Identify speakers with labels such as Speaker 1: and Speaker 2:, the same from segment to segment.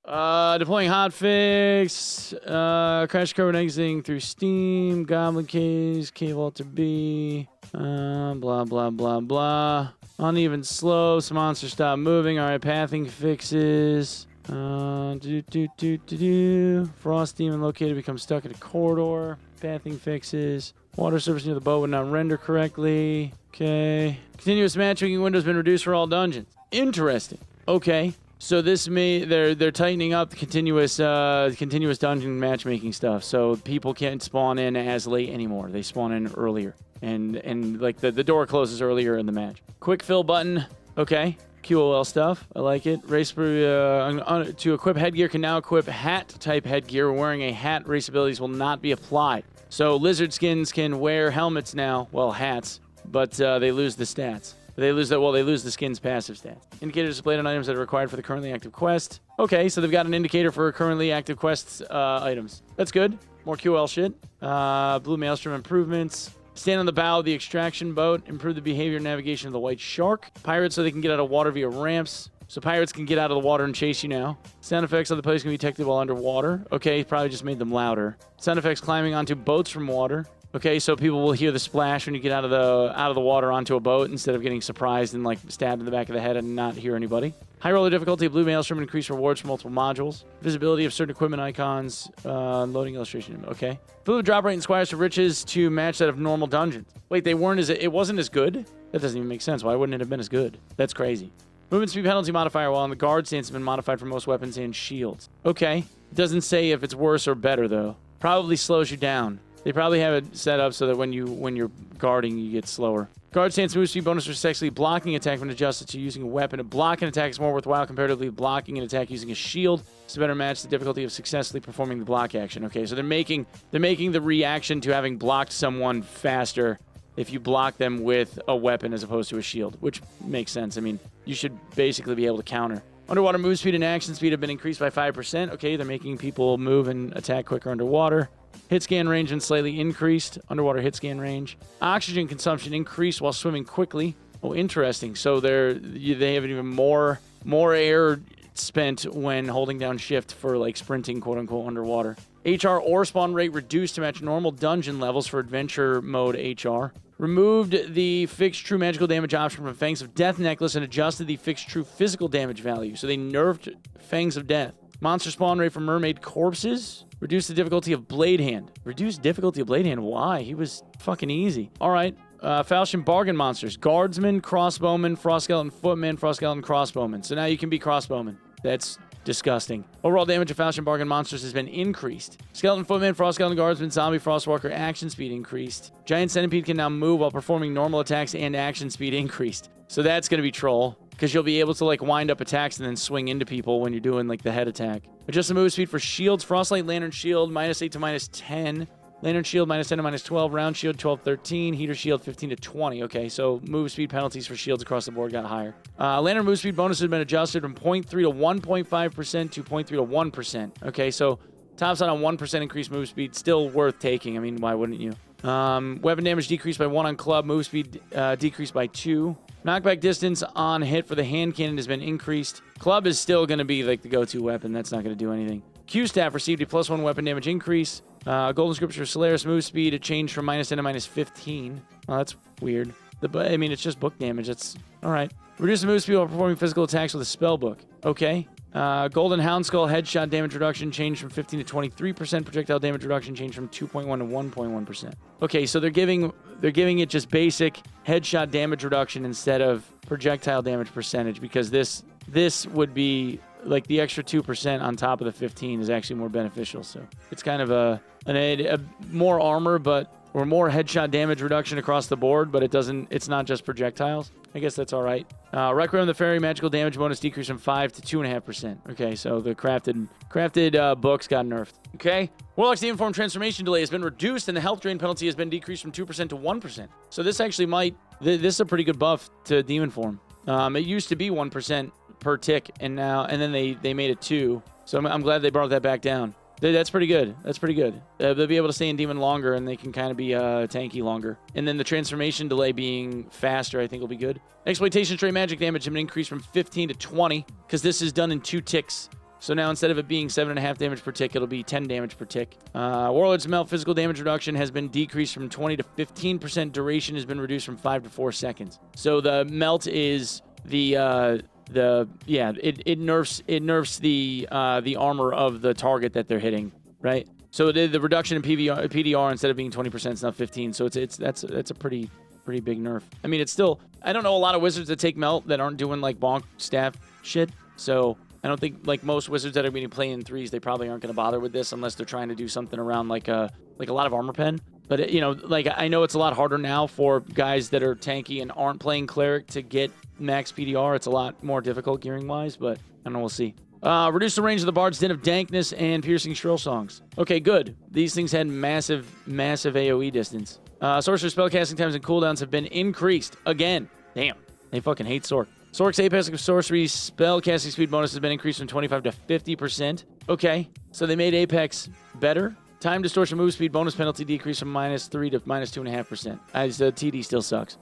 Speaker 1: Deploying hotfix. Crash code exiting through Steam. Goblin case. Cave altar B. Blah, blah, blah, blah. Uneven slope. Some monsters stop moving. Alright, pathing fixes. Frost demon located becomes stuck in a corridor. Pathing fixes. Water surface near the boat would not render correctly. Okay. Continuous matchmaking window has been reduced for all dungeons. Interesting. Okay. So this they're tightening up the continuous dungeon matchmaking stuff. So people can't spawn in as late anymore. They spawn in earlier. And like the door closes earlier in the match. Quick fill button. Okay. QOL stuff. I like it. Race to equip headgear can now equip hat-type headgear. Wearing a hat, race abilities will not be applied. So lizard skins can wear helmets now. Well, hats. But they lose the stats. They lose the skin's passive stats. Indicators displayed on items that are required for the currently active quest. Okay, so they've got an indicator for currently active quests items. That's good. More QL shit. Blue Maelstrom improvements. Stand on the bow of the extraction boat. Improve the behavior and navigation of the white shark. Pirates so they can get out of water via ramps. So pirates can get out of the water and chase you now. Sound effects of the place can be detected while underwater. Okay, probably just made them louder. Sound effects climbing onto boats from water. Okay, so people will hear the splash when you get out of the water onto a boat instead of getting surprised and like stabbed in the back of the head and not hear anybody. High roller difficulty of Blue Maelstrom increased rewards for multiple modules. Visibility of certain equipment icons. Loading illustration. Okay. Blue drop rate in Squires to Riches to match that of normal dungeons. Wait, it wasn't as good? That doesn't even make sense. Why wouldn't it have been as good? That's crazy. Movement speed penalty modifier while on the guard stance has been modified for most weapons and shields. Okay. It doesn't say if it's worse or better though. Probably slows you down. They probably have it set up so that when you're guarding, you get slower. Guard stance move speed bonus for successfully blocking attack when adjusted to using a weapon. A block an attack is more worthwhile comparatively blocking an attack using a shield. It's to better match the difficulty of successfully performing the block action. Okay, so they're making the reaction to having blocked someone faster if you block them with a weapon as opposed to a shield, which makes sense. I mean, you should basically be able to counter. Underwater move speed and action speed have been increased by 5%. Okay, they're making people move and attack quicker underwater. Hit scan range and slightly increased. Underwater hit scan range. Oxygen consumption increased while swimming quickly. Oh, interesting. So they have even more air spent when holding down shift for like sprinting, quote unquote, underwater. HR ore spawn rate reduced to match normal dungeon levels for adventure mode HR. Removed the fixed true magical damage option from Fangs of Death necklace and adjusted the fixed true physical damage value. So they nerfed Fangs of Death. Monster spawn rate for mermaid corpses. Reduce the difficulty of Blade Hand. Reduce difficulty of Blade Hand. Why? He was fucking easy. All right. Falchion bargain monsters. Guardsman, crossbowman, frost skeleton footman, frost skeleton crossbowman. So now you can be crossbowman. That's disgusting. Overall damage of Falchion bargain monsters has been increased. Skeleton footman, frost skeleton guardsman, zombie frostwalker action speed increased. Giant centipede can now move while performing normal attacks and action speed increased. So that's going to be troll. Because you'll be able to like wind up attacks and then swing into people when you're doing like the head attack. Adjust the move speed for shields. Frostlight Lantern Shield, -8 to -10. Lantern Shield, -10 to -12. Round Shield, 12-13. Heater Shield, 15 to 20. Okay, so move speed penalties for shields across the board got higher. Lantern move speed bonus has been adjusted from 0.3 to 1.5% to 0.3 to 1%. Okay, so tops out on 1% increased move speed. Still worth taking. I mean, why wouldn't you? Weapon damage decreased by 1 on club. Move speed decreased by 2. Knockback distance on hit for the hand cannon has been increased. Club is still going to be like the go-to weapon. That's not going to do anything. Q-Staff received a +1 weapon damage increase. Golden Scripture Solaris move speed, it changed from -10 to -15. Oh, that's weird. I mean, it's just book damage. That's all right. Reduce the move speed while performing physical attacks with a spell book. Okay. Golden Hound Skull headshot damage reduction changed from 15 to 23%. Projectile damage reduction changed from 2.1 to 1.1%. Okay, so they're giving it just basic headshot damage reduction instead of projectile damage percentage because this would be like the extra 2% on top of the 15 is actually more beneficial. So it's kind of a more armor, or more headshot damage reduction across the board, but it's not just projectiles. I guess that's all right. Requiem of the Fairy magical damage bonus decreased from 5 to 2.5%. Okay, so the crafted books got nerfed. Okay, Warlock's Demon Form transformation delay has been reduced, and the health drain penalty has been decreased from 2% to 1%. So this actually this is a pretty good buff to Demon Form. It used to be 1% per tick, and then they made it 2. So I'm glad they brought that back down. That's pretty good. That's pretty good. They'll be able to stay in Demon longer, and they can kind of be tanky longer. And then the transformation delay being faster, I think, will be good. Exploitation straight magic damage has been increased from 15 to 20, because this is done in 2 ticks. So now instead of it being 7.5 damage per tick, it'll be 10 damage per tick. Warlord's Melt physical damage reduction has been decreased from 20 to 15%. Duration has been reduced from 5 to 4 seconds. So the melt is it nerfs the armor of the target that they're hitting, right? So the reduction in PDR instead of being 20% is now 15. So that's a pretty big nerf. I mean, it's still, I don't know a lot of wizards that take melt that aren't doing like bonk staff shit. So I don't think, like most wizards that are going to play in 3s, they probably aren't going to bother with this unless they're trying to do something around like a lot of armor pen. But like I know it's a lot harder now for guys that are tanky and aren't playing cleric to get max PDR. It's a lot more difficult gearing wise, but I don't know, we'll see. Reduce the range of the Bard's Den of Dankness and Piercing Shrill Songs. Okay, good. These things had massive AoE distance. Sorcerer spellcasting times and cooldowns have been increased again. Damn, they fucking hate Sorc. Sorc's Apex of Sorcery spellcasting speed bonus has been increased from 25 to 50%. Okay, so they made Apex better. Time distortion move speed bonus penalty decreased from -3 to -2.5%. The TD still sucks.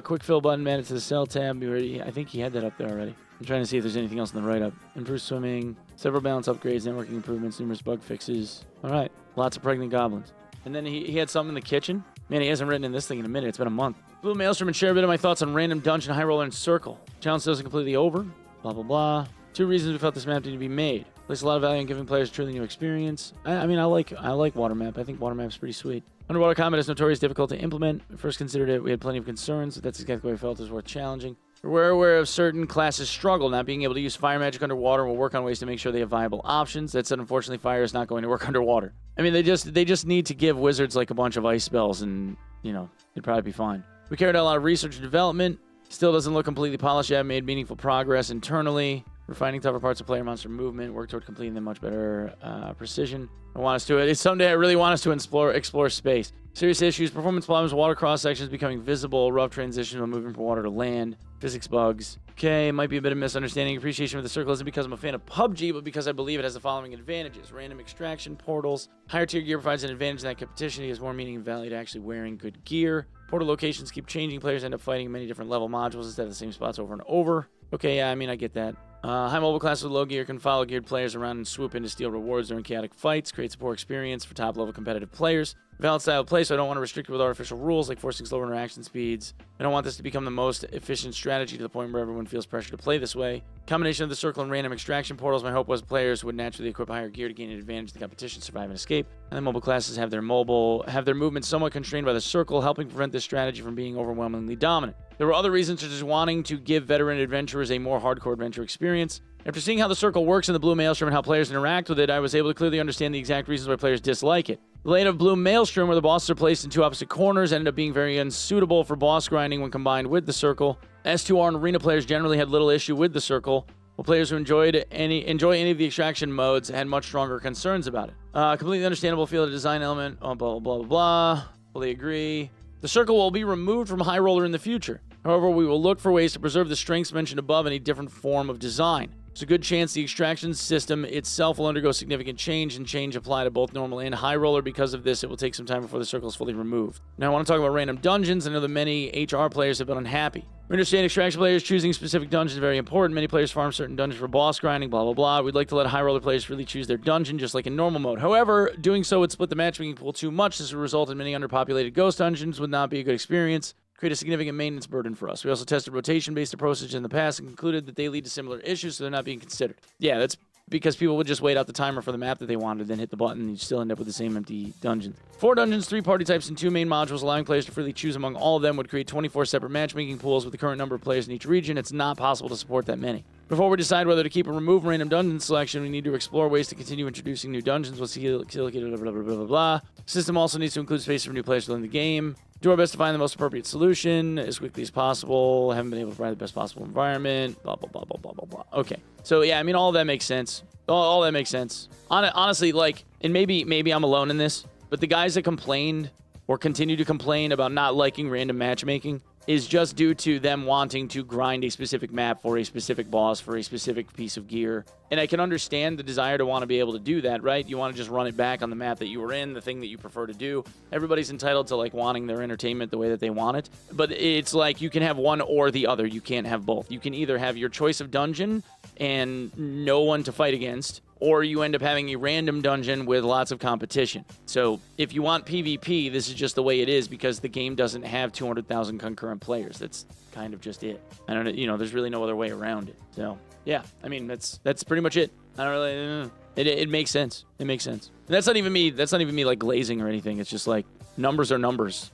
Speaker 1: Quick fill button added to the cell tab. I think he had that up there already. I'm trying to see if there's anything else in the write-up. Improved swimming, several balance upgrades, networking improvements, numerous bug fixes. All right, lots of pregnant goblins. And then he had something in the kitchen. Man, he hasn't written in this thing in a minute. It's been a month. Blue Maelstrom and share a bit of my thoughts on random dungeon, high roller, and circle. Challenge still isn't completely over. Blah, blah, blah. 2 reasons we felt this map needed to be made. Place a lot of value in giving players a truly new experience. I mean, I like Water Map. I think Water Map's pretty sweet. Underwater combat is notoriously difficult to implement. When we first considered it, we had plenty of concerns, but that's exactly what I felt was worth challenging. We're aware of certain classes struggle not being able to use fire magic underwater, and we'll work on ways to make sure they have viable options. That said, unfortunately, fire is not going to work underwater. I mean, they just need to give wizards like a bunch of ice spells, and it'd probably be fine. We carried out a lot of research and development. Still doesn't look completely polished yet. Made meaningful progress internally. Refining tougher parts of player monster movement. Work toward completing them much better precision. I want us to. Someday I really want us to explore space. Serious issues, performance problems, water cross sections becoming visible, rough transitions when moving from water to land, physics bugs. Okay, might be a bit of misunderstanding. Appreciation for the circle isn't because I'm a fan of PUBG, but because I believe it has the following advantages. Random extraction, portals. Higher tier gear provides an advantage in that competition. It gives more meaning and value to actually wearing good gear. Portal locations keep changing. Players end up fighting many different level modules instead of the same spots over and over. Okay, yeah, I mean, I get that. High mobile class with low gear can follow geared players around and swoop in to steal rewards during chaotic fights. Creates a poor experience for top-level competitive players. Valid style of play, so I don't want to restrict it with artificial rules like forcing slower interaction speeds. I don't want this to become the most efficient strategy to the point where everyone feels pressure to play this way. Combination of the circle and random extraction portals, my hope was players would naturally equip higher gear to gain an advantage in the competition, survive, and escape. And then mobile classes have their movement somewhat constrained by the circle, helping prevent this strategy from being overwhelmingly dominant. There were other reasons, such as wanting to give veteran adventurers a more hardcore adventure experience. After seeing how the circle works in the Blue Maelstrom and how players interact with it, I was able to clearly understand the exact reasons why players dislike it. The layout of Blue Maelstrom, where the bosses are placed in 2 opposite corners, ended up being very unsuitable for boss grinding when combined with the circle. S2R and Arena players generally had little issue with the circle, while players who enjoy any of the extraction modes had much stronger concerns about it. Completely understandable feel of the design element, blah, blah, blah, blah, blah. Fully agree. The circle will be removed from High Roller in the future. However, we will look for ways to preserve the strengths mentioned above in a different form of design. There's a good chance the extraction system itself will undergo significant change, and change apply to both normal and high roller. Because of this, it will take some time before the circle is fully removed. Now, I want to talk about random dungeons. I know that many HR players have been unhappy. We understand extraction players choosing specific dungeons is very important. Many players farm certain dungeons for boss grinding, blah, blah, blah. We'd like to let high roller players freely choose their dungeon, just like in normal mode. However, doing so would split the matchmaking pool too much. This would result in many underpopulated ghost dungeons, would not be a good experience. Create a significant maintenance burden for us. We also tested rotation-based approaches in the past and concluded that they lead to similar issues, so they're not being considered. Yeah, that's because people would just wait out the timer for the map that they wanted, then hit the button, and you still end up with the same empty dungeons. 4 dungeons, 3 party types, and 2 main modules, allowing players to freely choose among all of them would create 24 separate matchmaking pools. With the current number of players in each region, it's not possible to support that many. Before we decide whether to keep or remove random dungeon selection, we need to explore ways to continue introducing new dungeons. We'll see, blah, blah, blah, blah, blah. System also needs to include space for new players to learn the game. Do our best to find the most appropriate solution as quickly as possible. Haven't been able to provide the best possible environment. Blah, blah, blah, blah, blah, blah, blah. Okay. So, yeah, I mean, all of that makes sense. All that makes sense. Honestly, like, and maybe I'm alone in this, but the guys that complained or continue to complain about not liking random matchmaking is just due to them wanting to grind a specific map for a specific boss for a specific piece of gear. And I can understand the desire to want to be able to do that, right? You want to just run it back on the map that you were in, the thing that you prefer to do. Everybody's entitled to like wanting their entertainment the way that they want it. But it's like you can have one or the other. You can't have both. You can either have your choice of dungeon and no one to fight against, or you end up having a random dungeon with lots of competition. So if you want PvP, this is just the way it is because the game doesn't have 200,000 concurrent players. That's kind of just it. I don't know, you know, there's really no other way around it. So yeah, I mean, that's pretty much it. I don't really, it makes sense. It makes sense. And that's not even me like glazing or anything. It's just like numbers are numbers.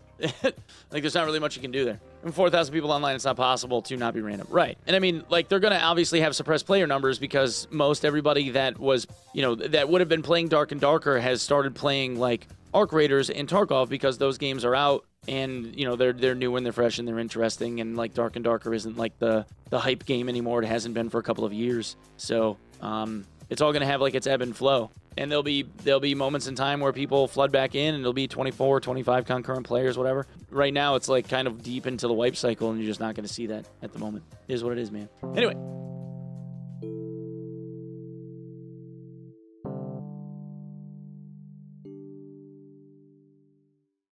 Speaker 1: Like there's not really much you can do there. And 4,000 people online, it's not possible to not be random. Right. And I mean, like they're going to obviously have suppressed player numbers because most everybody that was, you know, that would have been playing Dark and Darker has started playing like Arc Raiders and Tarkov because those games are out and, you know, they're new and they're fresh and they're interesting, and like Dark and Darker isn't like the hype game anymore. It hasn't been for a couple of years. So, it's all going to have like its ebb and flow. And there'll be moments in time where people flood back in and it'll be 24, 25 concurrent players, whatever. Right now, it's like kind of deep into the wipe cycle and you're just not going to see that at the moment. It is what it is, man. Anyway,